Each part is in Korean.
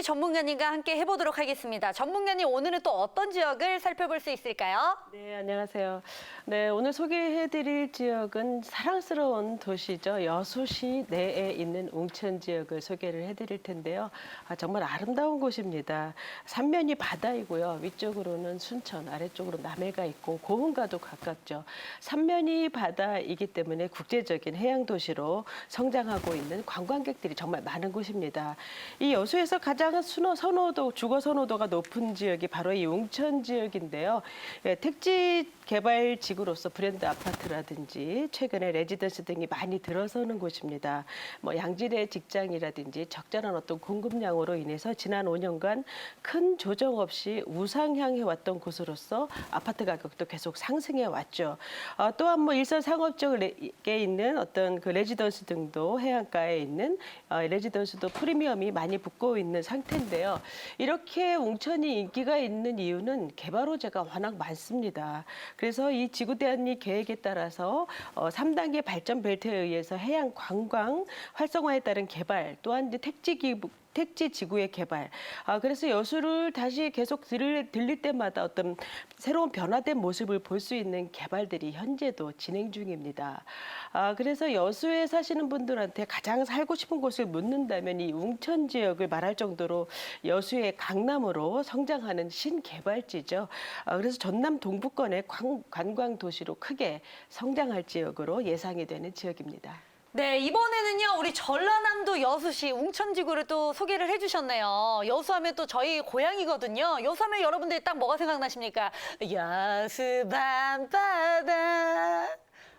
전문가님과 함께 해보도록 하겠습니다. 전문가님, 오늘은 또 어떤 지역을 살펴볼 수 있을까요? 네, 안녕하세요. 네, 오늘 소개해드릴 지역은 사랑스러운 도시죠. 여수시 내에 있는 웅천 지역을 소개를 해드릴 텐데요. 정말 아름다운 곳입니다. 삼면이 바다이고요. 위쪽으로는 순천, 아래쪽으로 남해가 있고 고흥과도 가깝죠. 삼면이 바다이기 때문에 국제적인 해양 도시로 성장하고 있는 관광객들이 정말 많은 곳입니다. 이 여수에서 가장 주거 선호도가 높은 지역이 바로 이 웅천 지역인데요. 택지 개발 지구로서 브랜드 아파트라든지 최근에 레지던스 등이 많이 들어서는 곳입니다. 양질의 직장이라든지 적절한 어떤 공급량으로 인해서 지난 5년간 큰 조정 없이 우상향해 왔던 곳으로서 아파트 가격도 계속 상승해 왔죠. 또한 일선 상업지역에 있는 어떤 그 레지던스 등도 해안가에 있는 레지던스도 프리미엄이 많이 붙고 있는 상태인데요. 이렇게 웅천이 인기가 있는 이유는 개발 호재가 워낙 많습니다. 그래서 이 지구대안리 계획에 따라서 3단계 발전 벨트에 의해서 해양 관광 활성화에 따른 개발, 또한 이제 택지 지구의 개발. 그래서 여수를 다시 계속 들릴 때마다 어떤 새로운 변화된 모습을 볼 수 있는 개발들이 현재도 진행 중입니다. 그래서 여수에 사시는 분들한테 가장 살고 싶은 곳을 묻는다면 이 웅천 지역을 말할 정도로 여수의 강남으로 성장하는 신개발지죠. 그래서 전남 동부권의 관광 도시로 크게 성장할 지역으로 예상이 되는 지역입니다. 네, 이번에는요, 우리 전라남도 여수시 웅천지구를 또 소개를 해주셨네요. 여수하면 또 저희 고향이거든요. 여수하면 여러분들이 딱 뭐가 생각나십니까? 여수 밤바다.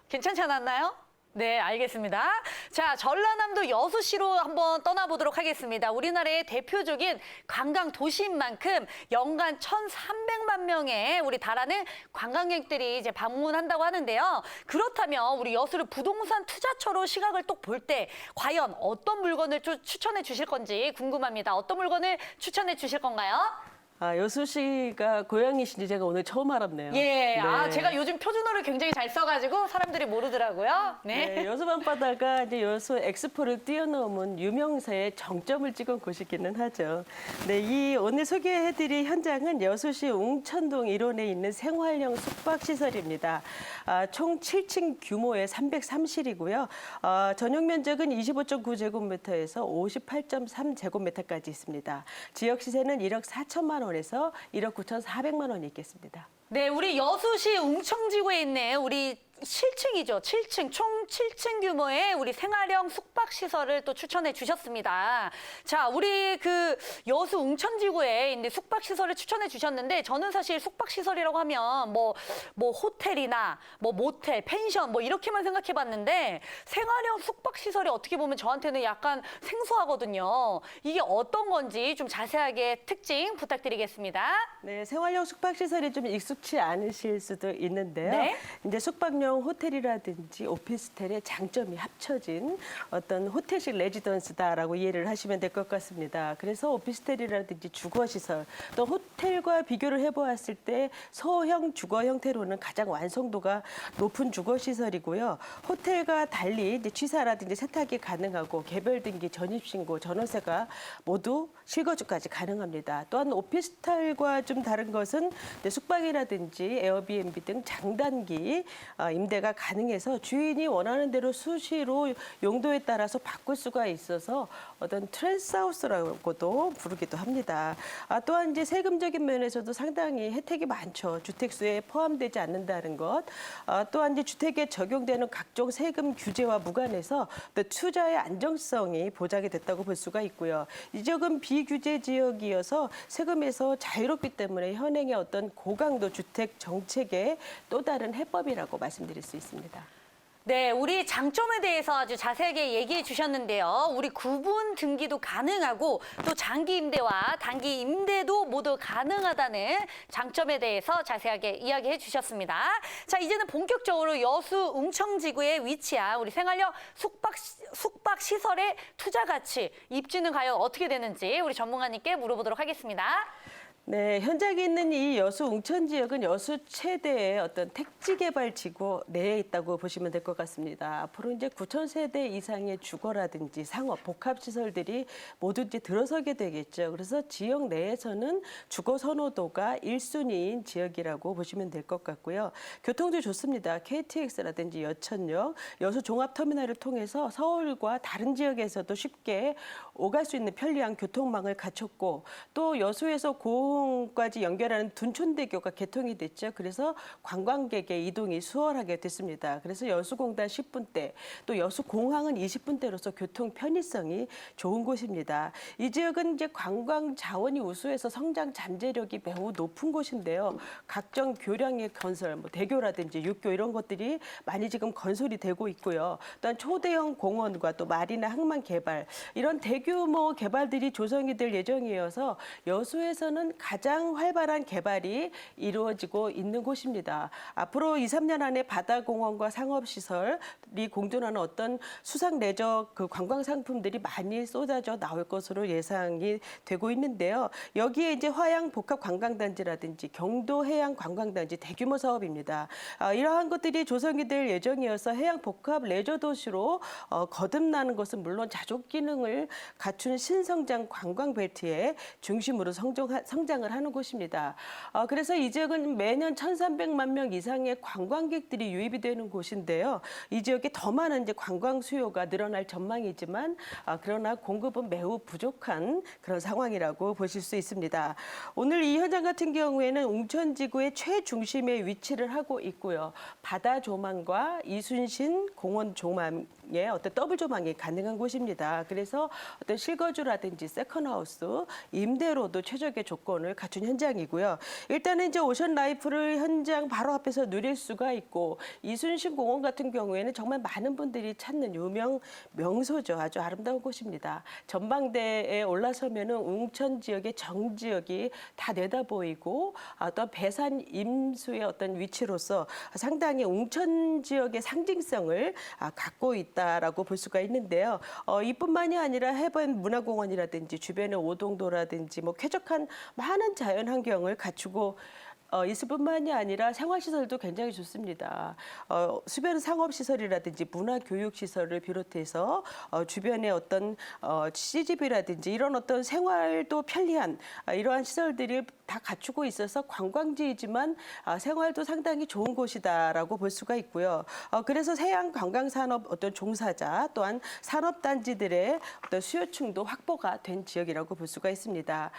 괜찮지 않았나요? 네, 알겠습니다. 자, 전라남도 여수시로 한번 떠나보도록 하겠습니다. 우리나라의 대표적인 관광 도시인 만큼 연간 1,300만 명의 우리 달하는 관광객들이 이제 방문한다고 하는데요. 그렇다면 우리 여수를 부동산 투자처로 시각을 또 볼 때 과연 어떤 물건을 추천해 주실 건지 궁금합니다. 어떤 물건을 추천해 주실 건가요? 여수시가 고향이신지 제가 오늘 처음 알았네요. 예, 네. 제가 요즘 표준어를 굉장히 잘 써가지고 사람들이 모르더라고요. 네. 여수 밤바다가 이제 여수 엑스포를 뛰어넘은 유명세의 정점을 찍은 곳이기는 하죠. 네, 이 오늘 소개해드릴 현장은 여수시 웅천동 일원에 있는 생활형 숙박시설입니다. 총 7층 규모의 303실이고요. 전용 면적은 25.9제곱미터에서 58.3제곱미터까지 있습니다. 지역 시세는 1억 4천만 원에서 1억 9천4백만 원이 있겠습니다. 네, 우리 여수시 웅천지구에 있는 우리 7층이죠. 7층, 총 7층 규모의 우리 생활형 숙박시설을 또 추천해 주셨습니다. 자, 우리 그 여수 웅천지구에 있는 숙박시설을 추천해 주셨는데 저는 사실 숙박시설이라고 하면 뭐 호텔이나 모텔, 펜션 이렇게만 생각해 봤는데 생활형 숙박시설이 어떻게 보면 저한테는 약간 생소하거든요. 이게 어떤 건지 좀 자세하게 특징 부탁드리겠습니다. 네, 생활형 숙박시설이 좀 익숙치 않으실 수도 있는데요. 네. 이제 숙박용 호텔이라든지 오피스텔의 장점이 합쳐진 어떤 호텔식 레지던스다라고 이해를 하시면 될 것 같습니다. 그래서 오피스텔이라든지 주거시설, 또 호텔과 비교를 해보았을 때 소형 주거 형태로는 가장 완성도가 높은 주거시설이고요. 호텔과 달리 이제 취사라든지 세탁이 가능하고 개별 등기, 전입신고, 전월세가 모두 실거주까지 가능합니다. 또한 오피스텔과 좀 다른 것은 숙박이라든지 에어비앤비 등 장단기 임대가 가능해서 주인이 원하는 대로 수시로 용도에 따라서 바꿀 수가 있어서 어떤 트랜스하우스라고도 부르기도 합니다. 또한 이제 세금적인 면에서도 상당히 혜택이 많죠. 주택수에 포함되지 않는다는 것. 또한 이제 주택에 적용되는 각종 세금 규제와 무관해서 또 투자의 안정성이 보장이 됐다고 볼 수가 있고요. 이 지역은 비규제 지역이어서 세금에서 자유롭기 때문에 현행의 어떤 고강도 주택 정책의 또 다른 해법이라고 말씀드릴 수 있습니다. 네, 우리 장점에 대해서 아주 자세하게 얘기해 주셨는데요. 우리 구분 등기도 가능하고 또 장기 임대와 단기 임대도 모두 가능하다는 장점에 대해서 자세하게 이야기해 주셨습니다. 자, 이제는 본격적으로 여수 웅천지구에 위치한 우리 생활형 숙박시설의 투자 가치, 입지는 과연 어떻게 되는지 우리 전문가님께 물어보도록 하겠습니다. 네, 현장에 있는 이 여수 웅천 지역은 여수 최대의 어떤 택지 개발 지구 내에 있다고 보시면 될 것 같습니다. 앞으로 이제 9천 세대 이상의 주거라든지 상업, 복합 시설들이 모두 이제 들어서게 되겠죠. 그래서 지역 내에서는 주거 선호도가 1순위인 지역이라고 보시면 될 것 같고요. 교통도 좋습니다. KTX라든지 여천역, 여수 종합터미널을 통해서 서울과 다른 지역에서도 쉽게 오갈 수 있는 편리한 교통망을 갖췄고 또 여수에서 고흥까지 연결하는 둔촌대교가 개통이 됐죠. 그래서 관광객의 이동이 수월하게 됐습니다. 그래서 여수공단 10분대, 또 여수공항은 20분대로서 교통 편의성이 좋은 곳입니다. 이 지역은 이제 관광 자원이 우수해서 성장 잠재력이 매우 높은 곳인데요. 각종 교량의 건설, 뭐 대교라든지 육교 이런 것들이 많이 지금 건설이 되고 있고요. 또한 초대형 공원과 또 마리나 항만 개발 이런 대규모 개발들이 조성이 될 예정이어서 여수에서는 가장 활발한 개발이 이루어지고 있는 곳입니다. 앞으로 2, 3년 안에 바다공원과 상업시설이 공존하는 어떤 수상 레저 그 관광 상품들이 많이 쏟아져 나올 것으로 예상이 되고 있는데요. 여기에 이제 화양 복합 관광단지라든지 경도 해양 관광단지 대규모 사업입니다. 이러한 것들이 조성이 될 예정이어서 해양 복합 레저 도시로 거듭나는 것은 물론 자족 기능을 갖춘 신성장 관광 벨트의 중심으로 성장을 하는 곳입니다. 그래서 이 지역은 매년 1,300만 명 이상의 관광객들이 유입이 되는 곳인데요. 이 지역에 더 많은 이제 관광 수요가 늘어날 전망이지만 그러나 공급은 매우 부족한 그런 상황이라고 보실 수 있습니다. 오늘 이 현장 같은 경우에는 웅천지구의 최중심에 위치를 하고 있고요. 바다 조망과 이순신 공원 조망의 어떤 더블 조망이 가능한 곳입니다. 그래서 어떤 실거주라든지 세컨하우스, 임대로도 최적의 조건을 갖춘 현장이고요. 일단은 이제 오션 라이프를 현장 바로 앞에서 누릴 수가 있고 이순신 공원 같은 경우에는 정말 많은 분들이 찾는 유명 명소죠. 아주 아름다운 곳입니다. 전망대에 올라서면은 웅천 지역의 정 지역이 다 내다보이고 또 배산 임수의 어떤 위치로서 상당히 웅천 지역의 상징성을 갖고 있다라고 볼 수가 있는데요. 이뿐만이 아니라 해변 문화공원이라든지 주변의 오동도라든지 뭐 쾌적한 많은 자연 환경을 갖추고 있을 뿐만이 아니라 생활시설도 굉장히 좋습니다. 주변 상업시설이라든지 문화교육시설을 비롯해서 주변의 어떤 CGV라든지 이런 어떤 생활도 편리한 이러한 시설들이 다 갖추고 있어서 관광지이지만 생활도 상당히 좋은 곳이다라고 볼 수가 있고요. 그래서 해양 관광산업 어떤 종사자 또한 산업단지들의 어떤 수요층도 확보가 된 지역이라고 볼 수가 있습니다.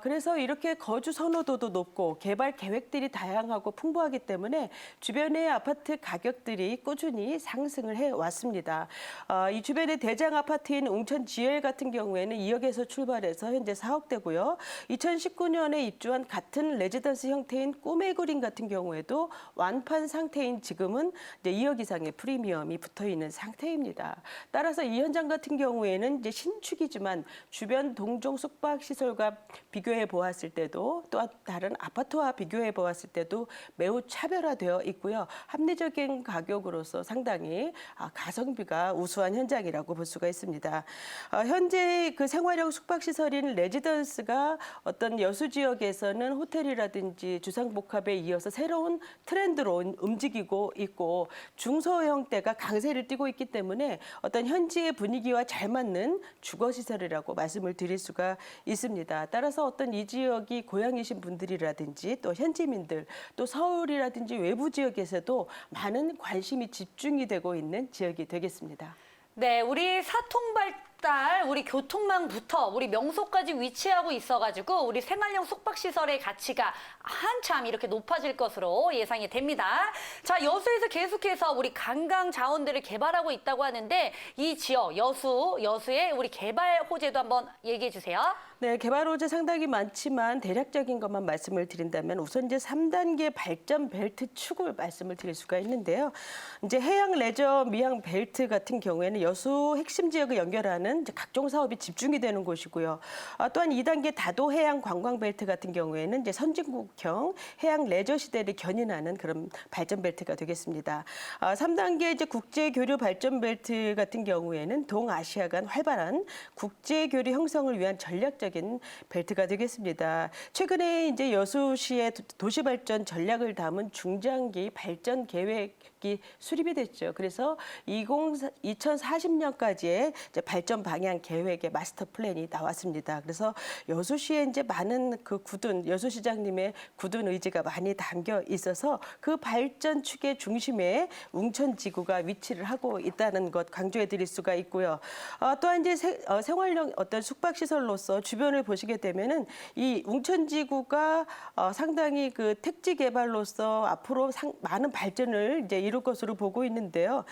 그래서 이렇게 거주 선호도도 높고 개발 계획들이 다양하고 풍부하기 때문에 주변의 아파트 가격들이 꾸준히 상승을 해왔습니다. 이 주변의 대장 아파트인 웅천 GL 같은 경우에는 2억에서 출발해서 현재 4억대고요. 2019년에 입주한 같은 레지던스 형태인 꿈의 그린 같은 경우에도 완판 상태인 지금은 이제 2억 이상의 프리미엄이 붙어 있는 상태입니다. 따라서 이 현장 같은 경우에는 이제 신축이지만 주변 동종 숙박 시설과 비교해 보았을 때도 또 다른 아파트와 비교해 보았을 때도 매우 차별화되어 있고요. 합리적인 가격으로서 상당히 가성비가 우수한 현장이라고 볼 수가 있습니다. 현재 그 생활형 숙박 시설인 레지던스가 어떤 여수 지역에서는 호텔이라든지 주상복합에 이어서 새로운 트렌드로 움직이고 있고 중소형대가 강세를 띠고 있기 때문에 어떤 현지의 분위기와 잘 맞는 주거시설이라고 말씀을 드릴 수가 있습니다. 따라서 어떤 이 지역이 고향이신 분들이라든지 또 현지민들 또 서울이라든지 외부 지역에서도 많은 관심이 집중이 되고 있는 지역이 되겠습니다. 네, 우리 사통발달, 우리 교통망부터 우리 명소까지 위치하고 있어가지고 우리 생활형 숙박시설의 가치가 한참 이렇게 높아질 것으로 예상이 됩니다. 자, 여수에서 계속해서 우리 관광 자원들을 개발하고 있다고 하는데 이 지역, 여수의 우리 개발 호재도 한번 얘기해 주세요. 네, 개발 호재 상당히 많지만 대략적인 것만 말씀을 드린다면 우선 이제 3단계 발전 벨트 축을 말씀을 드릴 수가 있는데요. 이제 해양 레저 미항 벨트 같은 경우에는 여수 핵심 지역을 연결하는 이제 각종 사업이 집중이 되는 곳이고요. 또한 2단계 다도 해양 관광 벨트 같은 경우에는 이제 선진국형 해양 레저 시대를 견인하는 그런 발전 벨트가 되겠습니다. 3단계 이제 국제 교류 발전 벨트 같은 경우에는 동아시아 간 활발한 국제 교류 형성을 위한 전략적 전략인 벨트가 되겠습니다. 최근에 이제 여수시의 도시발전 전략을 담은 중장기 발전 계획이 수립이 됐죠. 그래서 2040년까지의 발전 방향 계획의 마스터 플랜이 나왔습니다. 그래서 여수시에 이제 많은 그 굳은 여수시장님의 굳은 의지가 많이 담겨 있어서 그 발전 축의 중심에 웅천지구가 위치를 하고 있다는 것 강조해 드릴 수가 있고요. 또한 이제 생활형 어떤 숙박시설로서 주변을 보시게 되면은 이 웅천지구가 상당히 그 택지 개발로서 앞으로 많은 발전을 이제 이룰 것으로 보고 있는데요.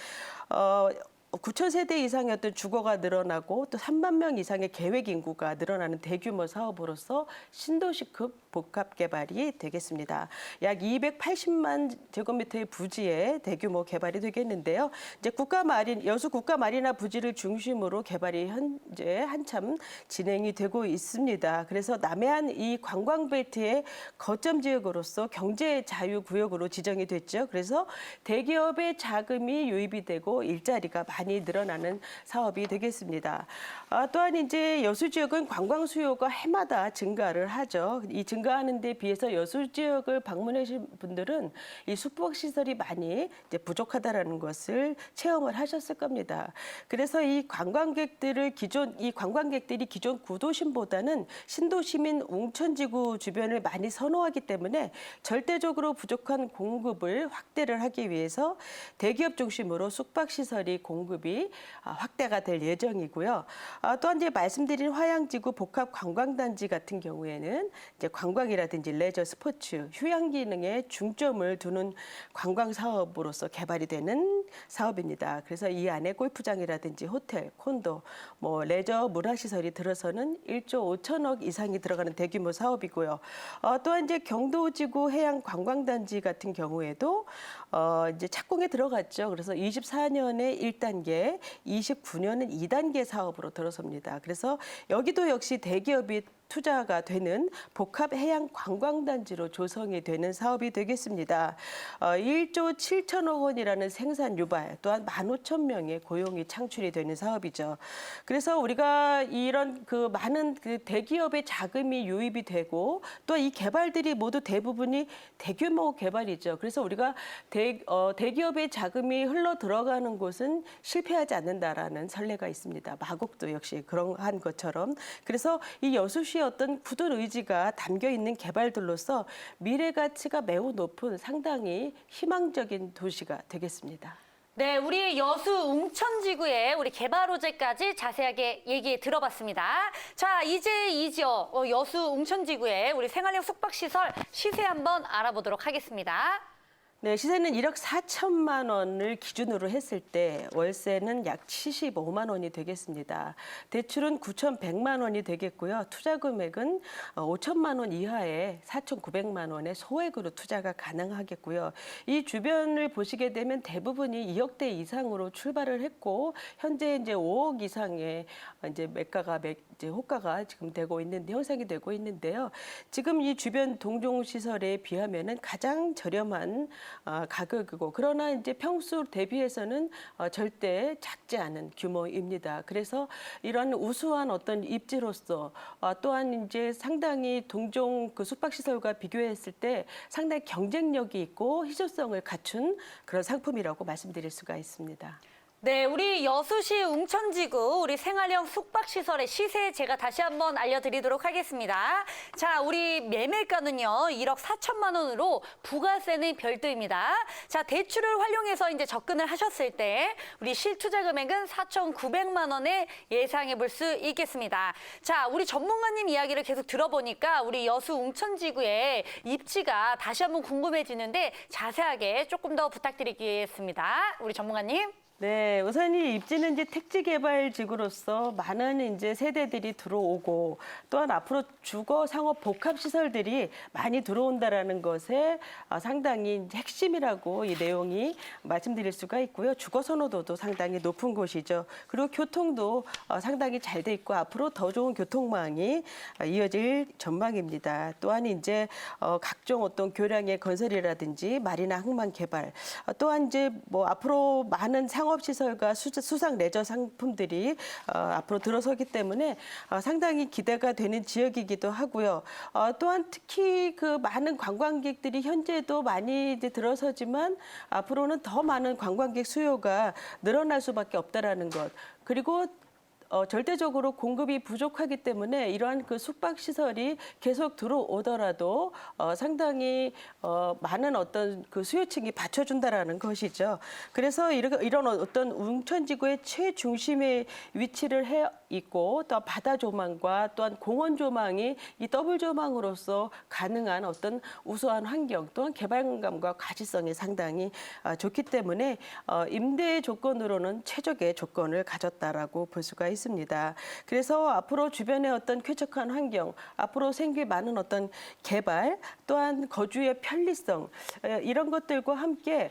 9천 세대 이상의 어떤 주거가 늘어나고 또 3만 명 이상의 계획 인구가 늘어나는 대규모 사업으로서 신도시급 복합 개발이 되겠습니다. 약 280만 제곱미터의 부지에 대규모 개발이 되겠는데요. 이제 여수 국가마리나 부지를 중심으로 개발이 현재 한참 진행이 되고 있습니다. 그래서 남해안 이 관광벨트의 거점 지역으로서 경제 자유 구역으로 지정이 됐죠. 그래서 대기업의 자금이 유입이 되고 일자리가 많이 늘어나는 사업이 되겠습니다. 또한 이제 여수 지역은 관광 수요가 해마다 증가를 하죠. 이 증가하는 데 비해서 여수 지역을 방문하신 분들은 이 숙박 시설이 많이 이제 부족하다라는 것을 체험을 하셨을 겁니다. 그래서 이 관광객들이 기존 구도심보다는 신도시민 웅천지구 주변을 많이 선호하기 때문에 절대적으로 부족한 공급을 확대를 하기 위해서 대기업 중심으로 숙박 시설이 공급이 확대가 될 예정이고요. 또한 이제 말씀드린 화양지구 복합 관광단지 같은 경우에는 이제 관광이라든지 레저, 스포츠, 휴양 기능에 중점을 두는 관광 사업으로서 개발이 되는 사업입니다. 그래서 이 안에 골프장이라든지 호텔, 콘도, 레저, 문화시설이 들어서는 1조 5천억 이상이 들어가는 대규모 사업이고요. 또한 이제 경도지구 해양 관광단지 같은 경우에도 이제 착공에 들어갔죠. 그래서 24년에 1단계, 29년은 2단계 사업으로 들어섭니다. 그래서 여기도 역시 대기업이 투자가 되는 복합 해양 관광단지로 조성이 되는 사업이 되겠습니다. 1조 7천억 원이라는 생산 유발, 또한 15,000명의 고용이 창출이 되는 사업이죠. 그래서 우리가 이런 그 많은 그 대기업의 자금이 유입이 되고 또 이 개발들이 모두 대부분이 대규모 개발이죠. 그래서 우리가 대기업의 자금이 흘러 들어가는 곳은 실패하지 않는다라는 선례가 있습니다. 마곡도 역시 그러한 것처럼. 그래서 이 여수시 어떤 굳은 의지가 담겨 있는 개발들로서 미래 가치가 매우 높은 상당히 희망적인 도시가 되겠습니다. 네, 우리 여수 웅천지구의 우리 개발 호재까지 자세하게 얘기 들어봤습니다. 자, 이제 이 지역 여수 웅천지구의 우리 생활형 숙박시설 시세 한번 알아보도록 하겠습니다. 네, 시세는 1억 4천만 원을 기준으로 했을 때 월세는 약 75만 원이 되겠습니다. 대출은 9,100만 원이 되겠고요. 투자 금액은 5천만 원 이하의 4,900만 원의 소액으로 투자가 가능하겠고요. 이 주변을 보시게 되면 대부분이 2억대 이상으로 출발을 했고 현재 이제 5억 이상의 이제 호가가 지금 되고 있는데 형성이 되고 있는데요. 지금 이 주변 동종 시설에 비하면은 가장 저렴한 가격이고 그러나 이제 평수 대비해서는 절대 작지 않은 규모입니다. 그래서 이런 우수한 어떤 입지로서 또한 이제 상당히 동종 그 숙박시설과 비교했을 때 상당히 경쟁력이 있고 희소성을 갖춘 그런 상품이라고 말씀드릴 수가 있습니다. 네, 우리 여수시 웅천지구 우리 생활형 숙박시설의 시세 제가 다시 한번 알려드리도록 하겠습니다. 자, 우리 매매가는요 1억 4천만 원으로 부가세는 별도입니다. 자, 대출을 활용해서 이제 접근을 하셨을 때 우리 실투자 금액은 4,900만 원에 예상해 볼 수 있겠습니다. 자, 우리 전문가님 이야기를 계속 들어보니까 우리 여수 웅천지구의 입지가 다시 한번 궁금해지는데 자세하게 조금 더 부탁드리겠습니다. 우리 전문가님. 네, 우선 이 입지는 이제 택지 개발 지구로서 많은 이제 세대들이 들어오고 또한 앞으로 주거 상업 복합 시설들이 많이 들어온다라는 것에 상당히 핵심이라고 이 내용이 말씀드릴 수가 있고요. 주거 선호도도 상당히 높은 곳이죠. 그리고 교통도 상당히 잘 돼 있고 앞으로 더 좋은 교통망이 이어질 전망입니다. 또한 이제 각종 어떤 교량의 건설이라든지 마리나 항만 개발 또한 이제 앞으로 많은 상업 상업시설과 수상 레저 상품들이 앞으로 들어서기 때문에 상당히 기대가 되는 지역이기도 하고요. 또한 특히 그 많은 관광객들이 현재도 많이 이제 들어서지만 앞으로는 더 많은 관광객 수요가 늘어날 수밖에 없다라는 것. 그리고 절대적으로 공급이 부족하기 때문에 이러한 그 숙박 시설이 계속 들어오더라도 상당히 많은 어떤 그 수요층이 받쳐준다라는 것이죠. 그래서 이런 어떤 웅천지구의 최중심에 위치를 해 있고 또 바다 조망과 또한 공원 조망이 이 더블 조망으로서 가능한 어떤 우수한 환경 또한 개방감과 가치성이 상당히 좋기 때문에 임대 조건으로는 최적의 조건을 가졌다라고 볼 수가 있습니다. 그래서 앞으로 주변의 어떤 쾌적한 환경, 앞으로 생길 많은 어떤 개발, 또한 거주의 편리성 이런 것들과 함께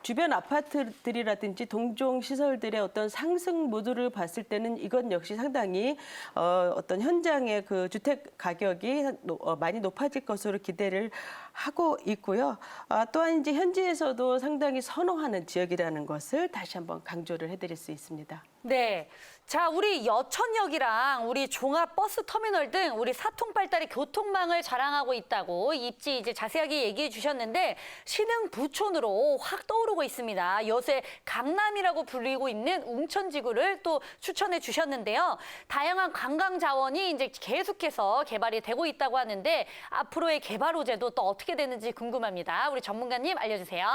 주변 아파트들이라든지 동종 시설들의 어떤 상승 모드를 봤을 때는 이건 역시 상당히 어떤 현장의 그 주택 가격이 많이 높아질 것으로 기대를 하고 있고요. 또한 이제 현지에서도 상당히 선호하는 지역이라는 것을 다시 한번 강조를 해드릴 수 있습니다. 네. 자, 우리 여천역이랑 우리 종합버스터미널 등 우리 사통팔달의 교통망을 자랑하고 있다고 입지 이제 자세하게 얘기해 주셨는데 신흥 부촌으로 확 떠오르고 있습니다. 요새 강남이라고 불리고 있는 웅천지구를 또 추천해 주셨는데요. 다양한 관광 자원이 이제 계속해서 개발이 되고 있다고 하는데 앞으로의 개발 호재도 또 어떻게 되는지 궁금합니다. 우리 전문가님 알려주세요.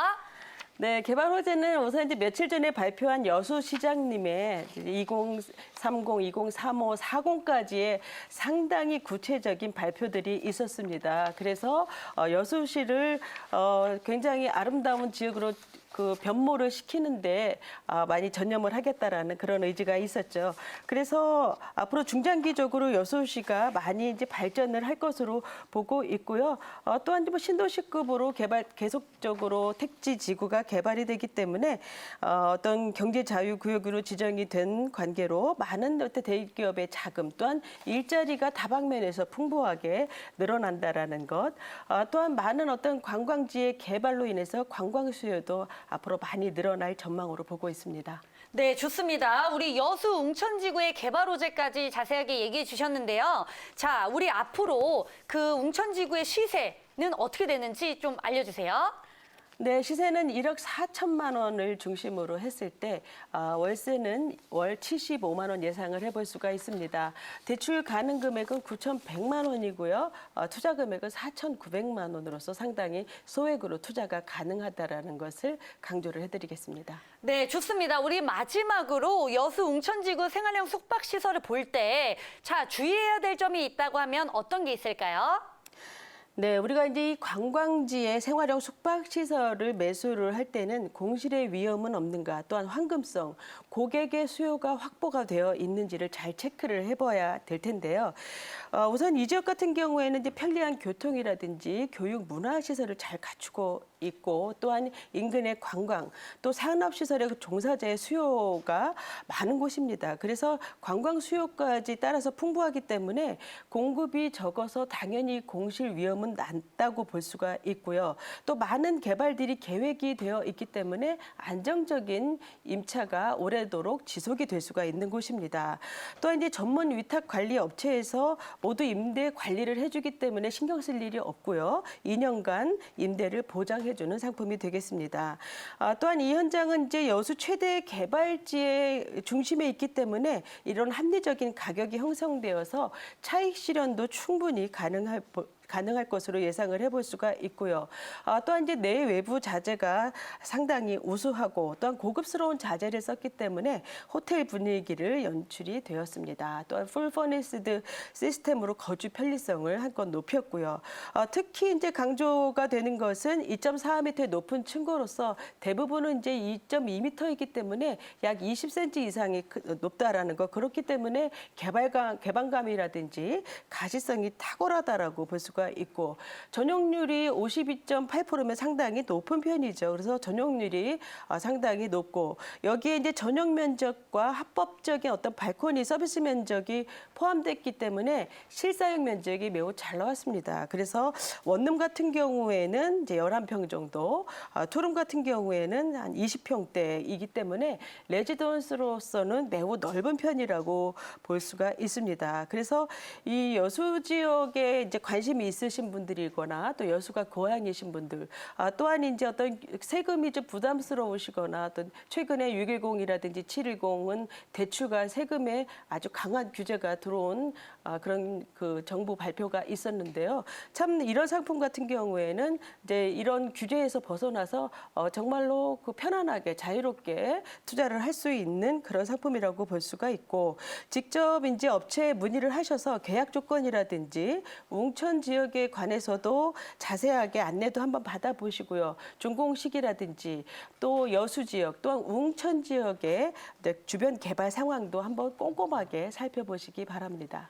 네, 개발 호재는 우선 이제 며칠 전에 발표한 여수시장님의 2030, 2035, 40까지의 상당히 구체적인 발표들이 있었습니다. 그래서 여수시를 굉장히 아름다운 지역으로 그 변모를 시키는데 많이 전념을 하겠다라는 그런 의지가 있었죠. 그래서 앞으로 중장기적으로 여수시가 많이 이제 발전을 할 것으로 보고 있고요. 또한 뭐 신도시급으로 계속적으로 택지 지구가 개발이 되기 때문에 어떤 경제 자유 구역으로 지정이 된 관계로 많은 어떤 대기업의 자금 또한 일자리가 다방면에서 풍부하게 늘어난다라는 것. 또한 많은 어떤 관광지의 개발로 인해서 관광 수요도 앞으로 많이 늘어날 전망으로 보고 있습니다. 네, 좋습니다. 우리 여수 웅천지구의 개발 호재까지 자세하게 얘기해 주셨는데요. 자, 우리 앞으로 그 웅천지구의 시세는 어떻게 되는지 좀 알려주세요. 네, 시세는 1억 4천만 원을 중심으로 했을 때 월세는 월 75만 원 예상을 해볼 수가 있습니다. 대출 가능 금액은 9,100만 원이고요. 투자 금액은 4,900만 원으로서 상당히 소액으로 투자가 가능하다라는 것을 강조를 해드리겠습니다. 네, 좋습니다. 우리 마지막으로 여수 웅천지구 생활형 숙박시설을 볼 때 자, 주의해야 될 점이 있다고 하면 어떤 게 있을까요? 네, 우리가 이제 이 관광지의 생활형 숙박시설을 매수를 할 때는 공실의 위험은 없는가, 또한 황금성, 고객의 수요가 확보가 되어 있는지를 잘 체크를 해봐야 될 텐데요. 우선 이 지역 같은 경우에는 이제 편리한 교통이라든지 교육, 문화시설을 잘 갖추고 있고 또한 인근의 관광, 또 산업시설의 종사자의 수요가 많은 곳입니다. 그래서 관광 수요까지 따라서 풍부하기 때문에 공급이 적어서 당연히 공실 위험은 낮다고 볼 수가 있고요. 또 많은 개발들이 계획이 되어 있기 때문에 안정적인 임차가 오래도록 지속이 될 수가 있는 곳입니다. 또한 이제 전문 위탁 관리 업체에서 모두 임대 관리를 해주기 때문에 신경 쓸 일이 없고요. 2년간 임대를 보장해주는 상품이 되겠습니다. 또한 이 현장은 이제 여수 최대 개발지의 중심에 있기 때문에 이런 합리적인 가격이 형성되어서 차익 실현도 충분히 가능할 것으로 예상을 해볼 수가 있고요. 또한 이제 내 외부 자재가 상당히 우수하고 또한 고급스러운 자재를 썼기 때문에 호텔 분위기를 연출이 되었습니다. 또한 풀 퍼니스드 시스템으로 거주 편리성을 한껏 높였고요. 특히 이제 강조가 되는 것은 2.4m의 높은 층고로서 대부분은 이제 2.2m이기 때문에 약 20cm 이상이 높다라는 것. 그렇기 때문에 개방감이라든지 가시성이 탁월하다라고 볼 수가 수가 있고 전용률이 52.8%면 상당히 높은 편이죠. 그래서 전용률이 상당히 높고 여기에 이제 전용 면적과 합법적인 어떤 발코니 서비스 면적이 포함됐기 때문에 실사용 면적이 매우 잘 나왔습니다. 그래서 원룸 같은 경우에는 이제 11평 정도, 투룸 같은 경우에는 한 20평대이기 때문에 레지던스로서는 매우 넓은 편이라고 볼 수가 있습니다. 그래서 이 여수 지역에 이제 관심이 있으신 분들이거나 또 여수가 고향이신 분들, 또한 이제 어떤 세금이 좀 부담스러우시거나 어떤 최근에 610이라든지 710은 대출과 세금에 아주 강한 규제가 들어온 그런 그 정부 발표가 있었는데요. 참 이런 상품 같은 경우에는 이제 이런 규제에서 벗어나서 정말로 그 편안하게 자유롭게 투자를 할 수 있는 그런 상품이라고 볼 수가 있고 직접 이제 업체에 문의를 하셔서 계약 조건이라든지 웅천 지역에 관해서도 자세하게 안내도 한번 받아보시고요. 준공 시기라든지 또 여수 지역 또한 웅천 지역의 주변 개발 상황도 한번 꼼꼼하게 살펴보시기 바랍니다.